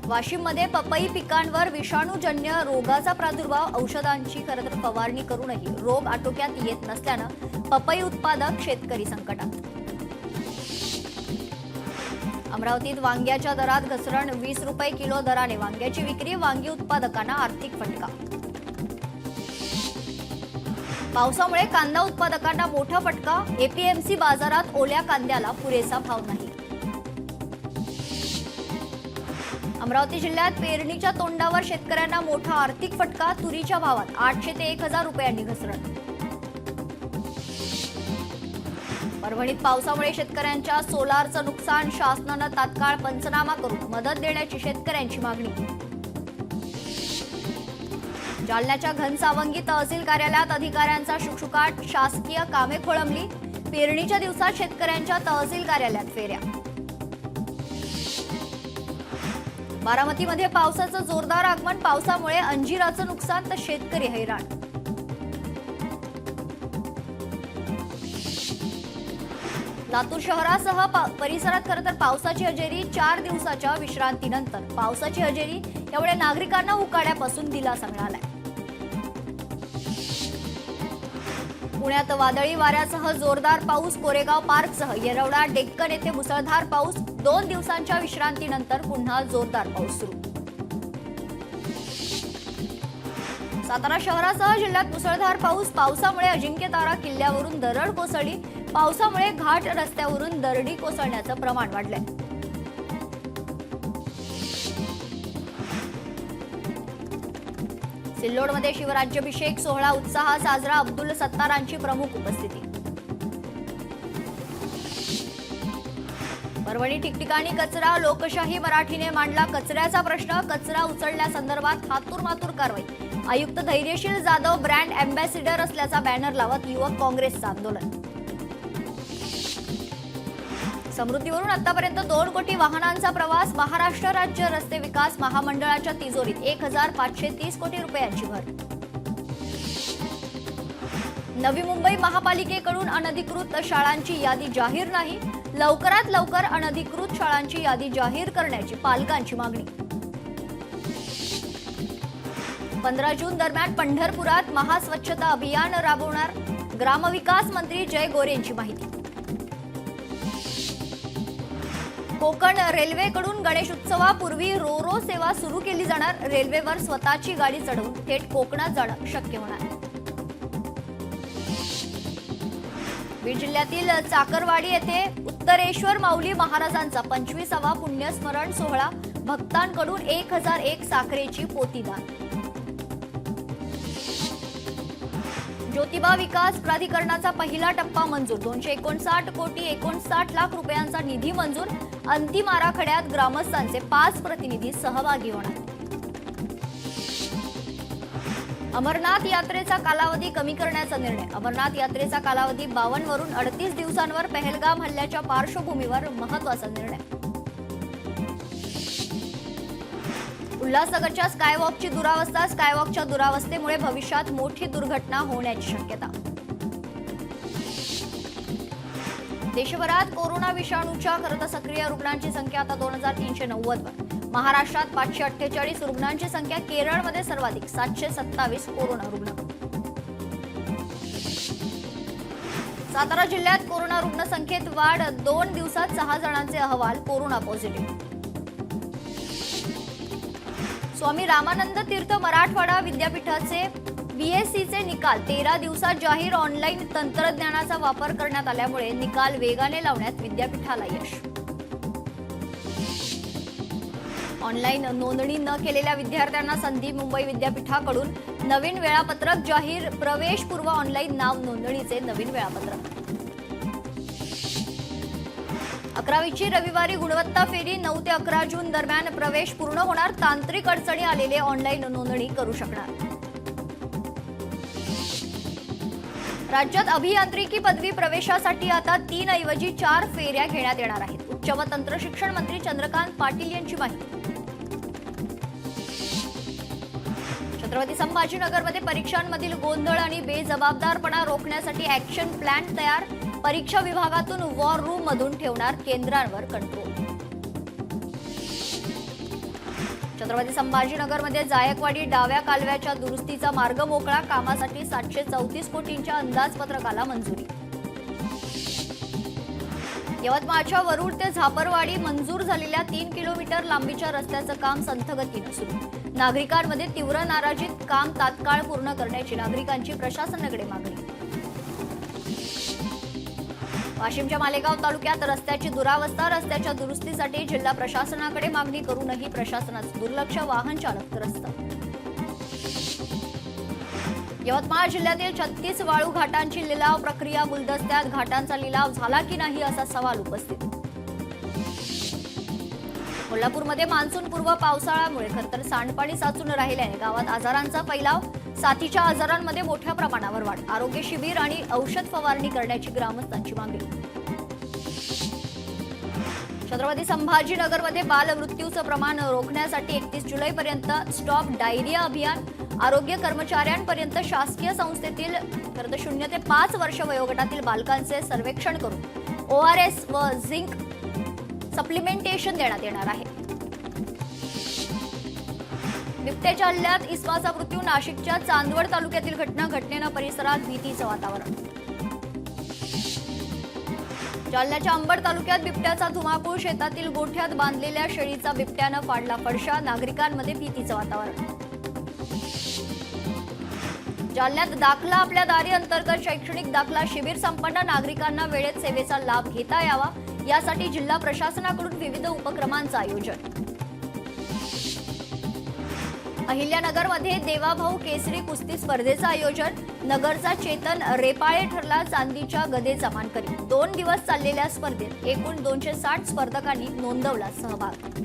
वाशिममध्ये पपई पिकांवर विषाणूजन्य रोगाचा प्रादुर्भाव, औषधांची खरंतर फवारणी करूनही रोग आटोक्यात येत नसल्यानं पपई उत्पादक शेतकरी संकटात. अमरावतीत वांग्याच्या दरात घसरण, 20 रुपये किलो दराने वांग्याची विक्री, वांगी उत्पादकांना आर्थिक फटका. पावसामुळे कांदा उत्पादकांना मोठा फटका, एपीएमसी बाजारात ओल्या कांद्याला पुरेसा भाव नाही. अमरावती जिल्ह्यात पेरणीच्या तोंडावर शेतकऱ्यांना मोठा आर्थिक फटका, तुरीच्या भावात 800 ते 1000 रुपयांनी घसरण. परभणीत पावसामुळे शेतकऱ्यांच्या सोलारचं नुकसान, शासनानं तात्काळ पंचनामा करून मदत देण्याची शेतकऱ्यांची मागणी. जालन्याच्या घनसावंगी तहसील कार्यालयात अधिकाऱ्यांचा शुकशुकाट, शासकीय कामे खोळंबली, पेरणीच्या दिवसात शेतकऱ्यांच्या तहसील कार्यालयात फेऱ्या. बारामतीमध्ये पावसाचं जोरदार आगमन, पावसामुळे अंजिराचं नुकसान तर शेतकरी हैराण. लातूर शहरासह परिसरात खरंतर पावसाची हजेरी, 4 दिवसाच्या विश्रांतीनंतर पावसाची हजेरी, त्यामुळे नागरिकांना उकाड्यापासून दिलासा मिळालाय. पुण्यात वादळी वाऱ्यासह जोरदार पाऊस, कोरेगाव पार्कसह येरवडा, डेक्कन येथे मुसळधार पाऊस, 2 दिवसांच्या विश्रांतीनंतर पुन्हा जोरदार पाऊस सुरू. सातारा शहरासह जिल्ह्यात मुसळधार पाऊस, पावसामुळे अजिंक्यतारा किल्ल्यावरून दरड कोसळली, पावसामुळे घाट रस्त्यावरून दरडी कोसळण्याचं प्रमाण वाढलंय. सिल्लोडमध्ये शिवराज्याभिषेक सोहळा उत्साहात साजरा, अब्दुल सत्तारांची प्रमुख उपस्थिती. परभणी ठिकठिकाणी कचरा, लोकशाही मराठीने मांडला कचऱ्याचा प्रश्न, कचरा उचलण्यासंदर्भात हातूरमातूर कारवाई, आयुक्त धैर्यशील जाधव ब्रँड अँबॅसिडर असल्याचा बॅनर लावत युवक काँग्रेसचं आंदोलन. समृद्धीवरून आतापर्यंत 2 कोटी वाहनांचा प्रवास, महाराष्ट्र राज्य रस्ते विकास महामंडळाच्या तिजोरीत 1530 कोटी रुपयांची भर. नवी मुंबई महापालिकेकडून अनधिकृत शाळांची यादी जाहीर नाही, लवकरात लवकर अनधिकृत शाळांची यादी जाहीर करण्याची पालकांची मागणी. 15 जून दरम्यान पंढरपुरात महास्वच्छता अभियान राबवणार, ग्रामविकास मंत्री जय गोरेंची माहिती. कोकण रेल्वेकडून गणेश उत्सवापूर्वी रो सेवा सुरू केली जाणार, रेल्वेवर स्वतःची गाडी चढवून थेट कोकणात जाणं शक्य होणार. बीड जिल्ह्यातील चाकरवाडी येथे उत्तरेश्वर माऊली महाराजांचा 25वा पुण्यस्मरण सोहळा, भक्तांकडून 1001 साखरेची पोतीदान. ज्योतिबा विकास प्राधिकरणाचा पहिला टप्पा मंजूर, 259 कोटी 59 लाख रुपयांचा निधी मंजूर, अंतिम आराखड्यात ग्रामस्थांचे 5 प्रतिनिधी सहभागी होणार. अमरनाथ यात्रेचा कालावधी कमी करण्याचा निर्णय, अमरनाथ यात्रेचा कालावधी 52 वरून 38 दिवसांवर, पहलगाम हल्ल्याच्या पार्श्वभूमीवर महत्वाचा निर्णय. उल्हासनगरच्या स्कायवॉकची दुरावस्था, स्कायवॉकच्या दुरावस्थेमुळे भविष्यात मोठी दुर्घटना होण्याची शक्यता. देशभरात कोरोना विषाणूच्या खरंतर सक्रिय रुग्णांची संख्या आता 2390 वर, महाराष्ट्रात 548 रुग्णांची संख्या, केरळमध्ये सर्वाधिक 727 कोरोना रुग्ण. सातारा जिल्ह्यात कोरोना रुग्ण संख्येत वाढ, 2 दिवसात 6 जणांचे अहवाल कोरोना पॉझिटिव्ह. स्वामी रामानंद तीर्थ मराठवाडा विद्यापीठाचे बीएससीचे निकाल 13 दिवसात जाहीर, ऑनलाईन तंत्रज्ञानाचा वापर करण्यात आल्यामुळे निकाल वेगाने लावण्यात विद्यापीठाला यश. ऑनलाईन नोंदणी न केलेल्या विद्यार्थ्यांना संधी, मुंबई विद्यापीठाकडून नवीन वेळापत्रक जाहीर, प्रवेशपूर्व ऑनलाईन नाव नोंदणीचे नवीन वेळापत्रक. 11वीची रविवारी गुणवत्ता फेरी, 9 ते 11 जून दरम्यान प्रवेश पूर्ण होणार, तांत्रिक अडचणी आलेले ऑनलाईन नोंदणी करू शकणार. राज्यात अभियांत्रिकी पदवी प्रवेशासाठी आता 3 ऐवजी 4 फेऱ्या घेण्यात येणार आहेत, उच्च व तंत्र शिक्षण मंत्री चंद्रकांत पाटील यांची माहिती. छत्रपती संभाजीनगरमध्ये परीक्षांमधील गोंधळ आणि बेजबाबदारपणा रोखण्यासाठी ॲक्शन प्लॅन तयार, परीक्षा विभागातून वॉर रूम मधून ठेवणार केंद्रांवर कंट्रोल. छत्रपती संभाजीनगरमध्ये जायकवाडी डाव्या कालव्याच्या दुरुस्तीचा मार्ग मोकळा, कामासाठी 734 कोटींच्या अंदाजपत्रकाला मंजुरी. यवतमाळच्या वरुड ते झापरवाडी मंजूर झालेल्या 3 किलोमीटर लांबीच्या रस्त्याचं काम संथ गतीनं सुरू. नागरिकांमध्ये तीव्र नाराजीत काम तात्काळ पूर्ण करण्याची नागरिकांची प्रशासनाकडे मागणी. वाशिमच्या मालेगाव तालुक्यात रस्त्याची दुरावस्था, रस्त्याच्या दुरुस्तीसाठी जिल्हा प्रशासनाकडे मागणी करूनही प्रशासनाचं दुर्लक्ष, वाहन चालक त्रस्त. यवतमाळ जिल्ह्यातील 36 वाळू घाटांची लिलाव प्रक्रिया गुलदस्त्यात, घाटांचा लिलाव झाला की नाही असा सवाल उपस्थित. कोल्हापूरमध्ये मान्सूनपूर्व पावसाळ्यामुळे खरतर सांडपाणी साचून राहिल्याने गावात आजारांचा फैलाव, साथीच्या आजारांमध्ये मोठ्या प्रमाणावर वाढ, आरोग्य शिबिर आणि औषध फवारणी करण्याची ग्रामस्थांची मागणी. छत्रपती संभाजीनगरमध्ये बालमृत्यूचं प्रमाण रोखण्यासाठी 31 जुलैपर्यंत स्टॉप डायरिया अभियान, आरोग्य कर्मचाऱ्यांपर्यंत शासकीय संस्थेतील 0 ते 5 वर्ष वयोगटातील बालकांचे सर्वेक्षण करून ORS व झिंक सप्लिमेंटेशन देण्यात येणार आहे. बिबट्याच्या हल्ल्यात इस्माचा मृत्यू, नाशिकच्या चांदवड तालुक्यातील घटनेनं परिसरात भीतीचं वातावरण. जालन्याच्या अंबड तालुक्यात बिबट्याचा धुमाकूळ, शेतातील गोठ्यात बांधलेल्या शेळीचा बिबट्यानं फाडला फडशा, नागरिकांमध्ये भीतीचं वातावरण. जालन्यात दाखला आपल्या दारी अंतर्गत शैक्षणिक दाखला शिबिर संपन्न, नागरिकांना वेळेत सेवेचा लाभ घेता यावा यासाठी जिल्हा प्रशासनाकडून विविध उपक्रमांचं आयोजन. अहिल्यानगरमध्ये देवाभाऊ केसरी कुस्ती स्पर्धेचं आयोजन, नगरचा चेतन रेपाळे ठरला चांदीच्या गदेचा मानकरी. 2 दिवस चाललेल्या स्पर्धेत एकूण 260 स्पर्धकांनी नोंदवला सहभाग.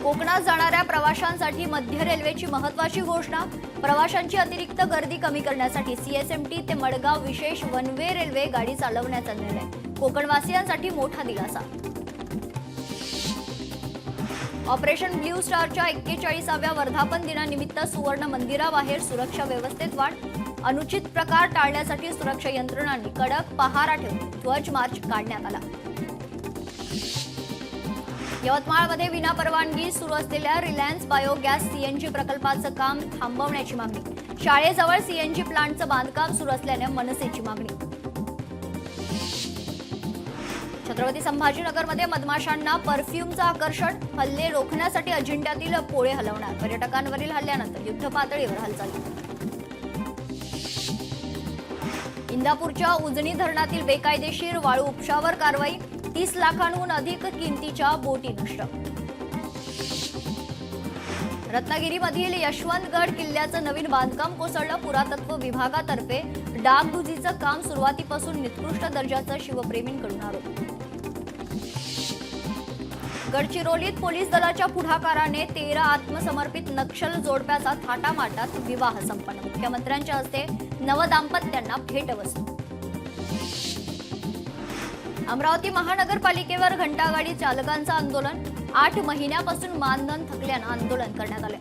कोकणात जाणाऱ्या प्रवाशांसाठी मध्य रेल्वेची महत्त्वाची घोषणा, प्रवाशांची अतिरिक्त गर्दी कमी करण्यासाठी CSMT ते मडगाव विशेष वन वे रेल्वे गाडी चालवण्याचा निर्णय, कोकणवासियांसाठी मोठा दिलासा. ऑपरेशन ब्ल्यू स्टारच्या 41व्या वर्धापन दिनानिमित्त सुवर्ण मंदिराबाहेर सुरक्षा व्यवस्थेत वाढ, अनुचित प्रकार टाळण्यासाठी सुरक्षा यंत्रणांनी कडक पहारा ठेवून ध्वज मार्च काढण्यात आला. यवतमाळमध्ये विनापरवानगी सुरू असलेल्या रिलायन्स बायोगॅस CNG प्रकल्पाचं काम थांबवण्याची मागणी, शाळेजवळ CNG प्लांटचं बांधकाम सुरू असल्याने मनसेची मागणी. छत्रपती संभाजीनगरमध्ये मधमाशांना परफ्यूमचं आकर्षण, हल्ले रोखण्यासाठी अजिंठ्यातील पोळे हलवणार, पर्यटकांवरील हल्ल्यानंतर युद्धपातळीवर हालचाली. इंदापूरच्या उजनी धरणातील बेकायदेशीर वाळू उपशावर कारवाई, 30 लाखांहून अधिक किमतीच्या बोटी नष्ट. रत्नागिरीमधील यशवंतगड किल्ल्याचं नवीन बांधकाम कोसळलं, पुरातत्व विभागातर्फे डागडुजीचं काम सुरुवातीपासून निकृष्ट दर्जाचं, शिवप्रेमींकडून आरोप. गडचिरोलीत पोलीस दलाच्या पुढाकाराने 13 आत्मसमर्पित नक्षल जोडप्याचा थाटामाटात विवाह संपन्न, मुख्यमंत्र्यांच्या हस्ते नवदाम्पत्यांना भेटवस्तू. अमरावती महानगरपालिकेवर घंटागाडी चालकांचं आंदोलन, 8 महिन्यापासून मानधन थकल्यानं आंदोलन करण्यात आलं.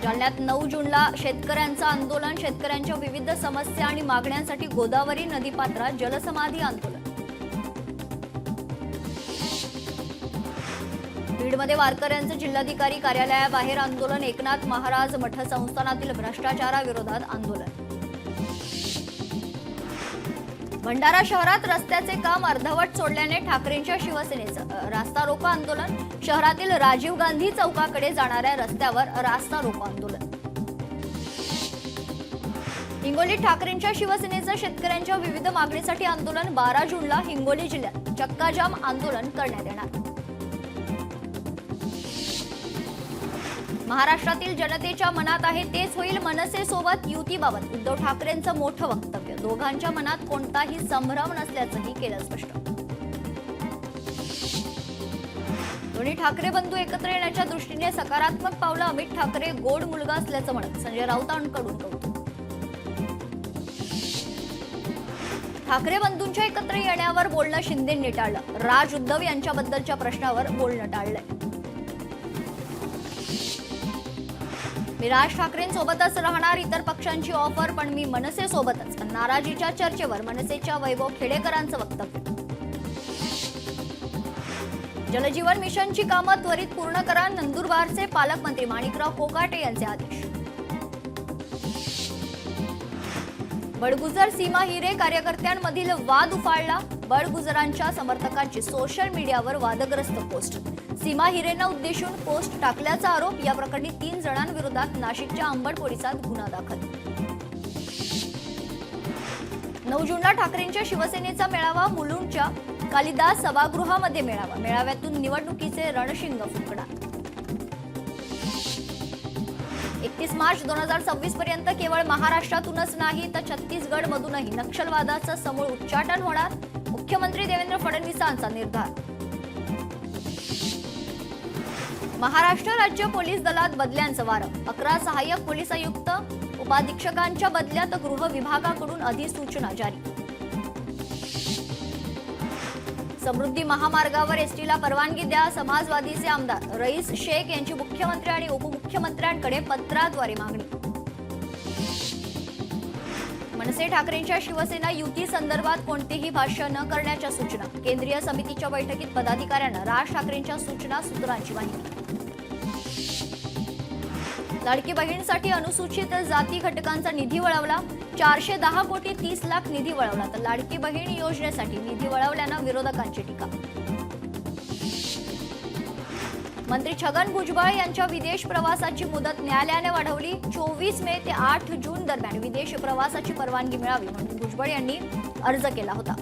जालन्यात 9 जूनला शेतकऱ्यांचं आंदोलन, शेतकऱ्यांच्या विविध समस्या आणि मागण्यांसाठी गोदावरी नदीपात्रात जलसमाधी आंदोलन. बीडमध्ये वारकऱ्यांचं जिल्हाधिकारी कार्यालयाबाहेर आंदोलन, एकनाथ महाराज मठ संस्थानातील भ्रष्टाचाराविरोधात आंदोलन. भंडारा शहरात रस्त्याचे काम अर्धवट सोडल्याने ठाकरेंच्या शिवसेनेचं रास्ता रोको आंदोलन, शहरातील राजीव गांधी चौकाकडे जाणाऱ्या रस्त्यावर रास्ता रोको आंदोलन. हिंगोलीत ठाकरेंच्या शिवसेनेचं शेतकऱ्यांच्या विविध मागणीसाठी आंदोलन, 12 जूनला हिंगोली जिल्ह्यात चक्काजाम आंदोलन करण्यात येणार. महाराष्ट्रातील जनतेच्या मनात आहे तेच होईल, मनसेसोबत युतीबाबत उद्धव ठाकरेंचं मोठं वक्तव्य, दोघांच्या मनात कोणताही संभ्रम नसल्याचंही केलं स्पष्ट. दोन्ही ठाकरे बंधू एकत्र येण्याच्या दृष्टीने सकारात्मक पावलं, अमित ठाकरे गोड मुलगा असल्याचं म्हणत संजय राऊतांकडून कौतुक. ठाकरे बंधूंच्या एकत्र येण्यावर बोलणं शिंदेंनी टाळलं, राज उद्धव यांच्याबद्दलच्या प्रश्नावर बोलणं टाळलंय. मी राज ठाकरेंसोबतच राहणार, इतर पक्षांची ऑफर पण मी मनसे सोबतच, नाराजीच्या चर्चेवर मनसेच्या वैभव खेडेकरांचं वक्तव्य. जलजीवन मिशनची कामं त्वरित पूर्ण करा, नंदुरबारचे पालकमंत्री माणिकराव कोकाटे यांचे आदेश. बडगुजर सीमा हिरे कार्यकर्त्यांमधील वाद उफाळला, बडगुजरांच्या समर्थकांची सोशल मीडियावर वादग्रस्त पोस्ट. सीमा हिरेंना उद्देशून पोस्ट टाकल्याचा आरोप. या प्रकरणी 3 जणांविरोधात नाशिकच्या अंबड पोलिसात गुन्हा दाखल. 9 जूनला ठाकरेंच्या शिवसेनेचा मेळावा, मुलुंडच्या कालिदास सभागृहामध्ये मेळावा. मेळाव्यातून निवडणुकीचे रणशिंग फुंकणार. 31 मार्च 2026 पर्यंत केवळ महाराष्ट्रातूनच नाही तर छत्तीसगडमधूनही नक्षलवादाचं समूळ उच्चाटन होणार, मुख्यमंत्री देवेंद्र फडणवीसांचा निर्धार. महाराष्ट्र राज्य पोलीस दलात बदल्यांचं वारं. 11 सहाय्यक पोलीस आयुक्त उपाधीक्षकांच्या बदल्यात गृह विभागाकडून अधिसूचना जारी. समृद्धी महामार्गावर एसटीला परवानगी द्या, समाजवादीचे आमदार रईस शेख यांची मुख्यमंत्री आणि उपमुख्यमंत्र्यांकडे पत्राद्वारे मागणी. मनसे ठाकरेंच्या शिवसेना युती संदर्भात कोणतेही भाष्य न करण्याच्या सूचना. केंद्रीय समितीच्या बैठकीत पदाधिकाऱ्यांना राज ठाकरेंच्या सूचना, सूत्रांची माहिती. लाडकी बहीणसाठी अनुसूचित जाती घटकांचा निधी वळवला. 410 कोटी 30 लाख निधी वळवला तर लाडकी बहीण योजनेसाठी निधी वळवल्यानं विरोधकांची टीका. मंत्री छगन भुजबळ यांच्या विदेश प्रवासाची मुदत न्यायालयाने वाढवली. 24 मे ते 8 जून दरम्यान विदेश प्रवासाची परवानगी मिळावी म्हणून भुजबळ यांनी अर्ज केला होता.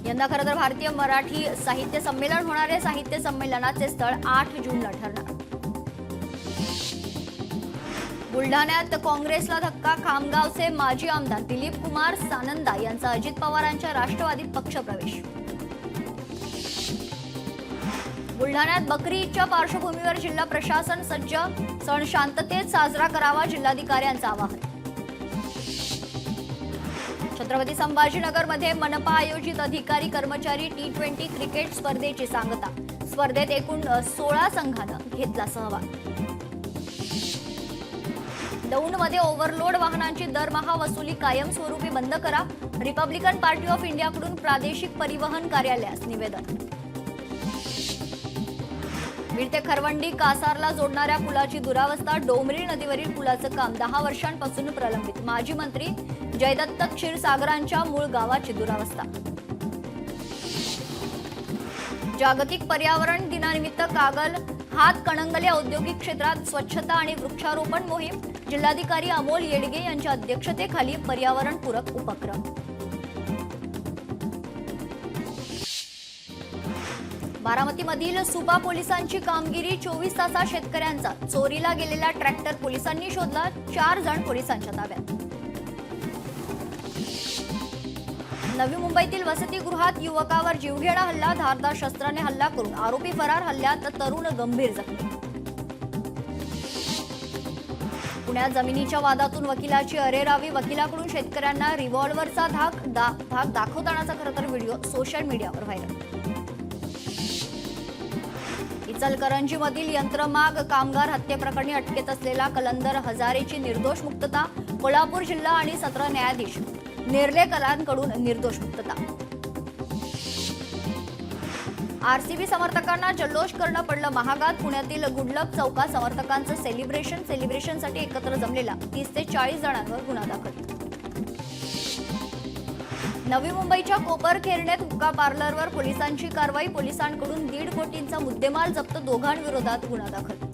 यंदा खरं तर भारतीय मराठी साहित्य संमेलन होणार आहे. साहित्य संमेलनाचे स्थळ 8 जूनला ठरणार. बुलढाण्यात काँग्रेसला धक्का. खामगावचे माजी आमदार दिलीप कुमार सानंदा यांचा अजित पवारांच्या राष्ट्रवादीत पक्षप्रवेश. बुलढाण्यात बकरी ईदच्या पार्श्वभूमीवर जिल्हा प्रशासन सज्ज. सण शांततेत साजरा करावा, जिल्हाधिकाऱ्यांचं आवाहन. छत्रपती संभाजीनगरमध्ये मनपा आयोजित अधिकारी कर्मचारी T20 क्रिकेट स्पर्धेची सांगता. स्पर्धेत एकूण 16 संघानं घेतला सहभाग. दौंडमध्ये ओव्हरलोड वाहनांची दरमहा वसुली कायमस्वरूपी बंद करा. रिपब्लिकन पार्टी ऑफ इंडियाकडून प्रादेशिक परिवहन कार्यालयास निवेदन. बीड ते खरवंडी कासारला जोडणाऱ्या पुलाची दुरावस्था. डोंबरी नदीवरील पुलाचं काम 10 वर्षांपासून प्रलंबित. माजी मंत्री जयदत्त क्षीरसागरांच्या मूळ गावाची दुरावस्था. जागतिक पर्यावरण दिनानिमित्त कागल हातकणंगले औद्योगिक क्षेत्रात स्वच्छता आणि वृक्षारोपण मोहीम. जिल्हाधिकारी अमोल येडगे यांच्या अध्यक्षतेखाली पर्यावरणपूरक उपक्रम. बारामतीमधील सुपा पोलिसांची कामगिरी. 24 तासात शेतकऱ्यांचा चोरीला गेलेला ट्रॅक्टर पोलिसांनी शोधला. 4 जण पोलिसांच्या ताब्यात. नवी मुंबईतील वसतिगृहात युवकावर जीवघेणा हल्ला. धारदार शस्त्राने हल्ला करून आरोपी फरार. हल्ल्यात तरुण गंभीर जखमी. पुण्यात जमिनीच्या वादातून वकिलाची अरेरावी. वकिलाकडून शेतकऱ्यांना रिव्हॉल्व्हरचा धाक दाखवतानाचा खरं तर व्हिडिओ सोशल मीडियावर व्हायरल. इचलकरंजीमधील यंत्रमाग कामगार हत्येप्रकरणी अटकेत असलेला कलंदर हजारेची निर्दोष मुक्तता. कोल्हापूर जिल्हा आणि सत्र न्यायाधीश नेर्लेकरांकडून निर्दोष मुक्तता. आरसीबी समर्थकांना जल्लोष करणं पडलं महागात. पुण्यातील गुडलक चौकात समर्थकांचं सेलिब्रेशनसाठी एकत्र जमलेला 30 ते 40 जणांवर गुन्हा दाखल. नवी मुंबईच्या कोपरखेरणेत हुक्का पार्लरवर पोलिसांची कारवाई. पोलिसांकडून 1.5 कोटींचा मुद्देमाल जप्त. दोघांविरोधात गुन्हा दाखल.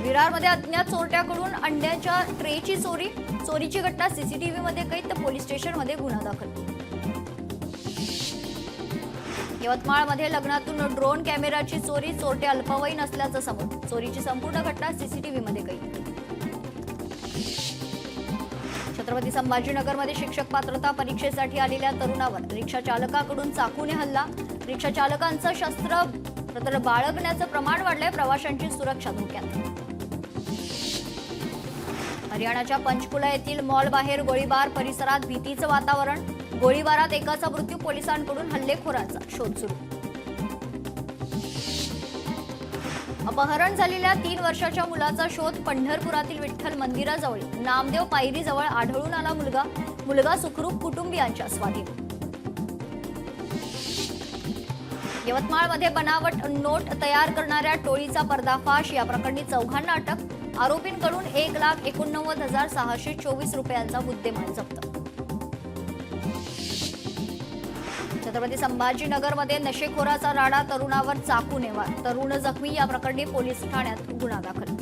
विरारमध्ये अज्ञात चोरट्याकडून अंड्याच्या ट्रेची चोरी. चोरीची घटना सीसीटीव्हीमध्ये कैद तर पोलीस स्टेशनमध्ये गुन्हा दाखल. यवतमाळमध्ये लग्नातून ड्रोन कॅमेराची चोरी. चोरटे अल्पवयीन असल्याचं समोर. चोरीची संपूर्ण घटना सीसीटीव्हीमध्ये कैद. छत्रपती संभाजीनगरमध्ये शिक्षक पात्रता परीक्षेसाठी आलेल्या तरुणावर रिक्षा चालकाकडून चाकूने हल्ला. रिक्षा चालकांचं शस्त्र बाळगण्याचं प्रमाण वाढलंय. प्रवाशांची सुरक्षा धोक्यात. हरियाणाच्या पंचकुला येथील मॉल बाहेर गोळीबार. परिसरात भीतीचं वातावरण. गोळीबारात एकाचा मृत्यू. पोलिसांकडून हल्लेखोरांचा शोध सुरू. अपहरण झालेल्या 3 वर्षाच्या मुलाचा शोध. पंढरपुरातील विठ्ठल मंदिराजवळ नामदेव पायरीजवळ आढळून आला मुलगा सुखरूप कुटुंबियांच्या स्वाधीन. यवतमाळमध्ये बनावट नोट तयार करणाऱ्या टोळीचा पर्दाफाश. या प्रकरणी 4घांना अटक. आरोपींकडून 1,89,624 रुपयांचा मुद्देमाल जप्त. छत्रपती संभाजीनगरमध्ये नशेखोराचा राडा, तरुणावर चाकूने वार, तरुण जखमी. या प्रकरणी पोलीस ठाण्यात गुन्हा दाखल.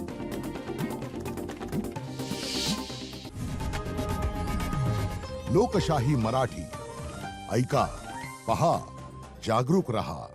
लोकशाही मराठी ऐका, पहा, जागरूक रहा.